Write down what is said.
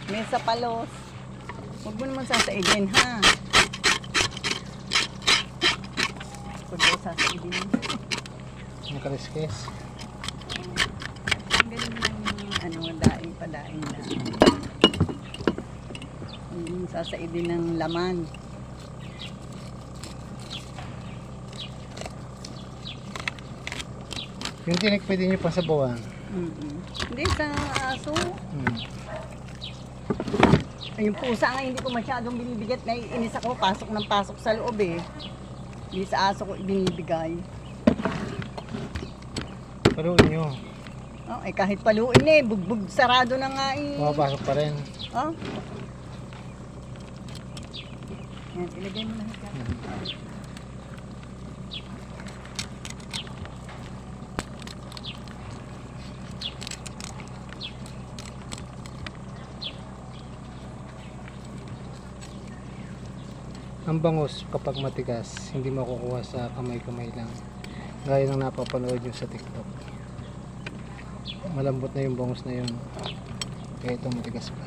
Mesa palos. Huwag mo naman sasaidin, ha? Huwag mo sasaidin. Nakaliskes. Ang galing ng daing na. Huwag mo sasaidin ng laman. Yung tinik pwede nyo pasabawan. Hindi, sa aso. Yung pusa nga hindi ko masyadong binibigat. Naiinis ako, pasok ng pasok sa loob eh. Hindi sa aso ko binibigay. Paluin nyo. Oh, eh kahit paluin eh, bugbog sarado na nga eh. Pumapasok pa rin. Oh. Yan, ilagay mo na ito. Ang bangus kapag matigas, hindi makukuha sa kamay-kamay lang. Gaya ng napapanood nyo sa TikTok. Malambot na yung bangus na yun. Kaya ito matigas pa.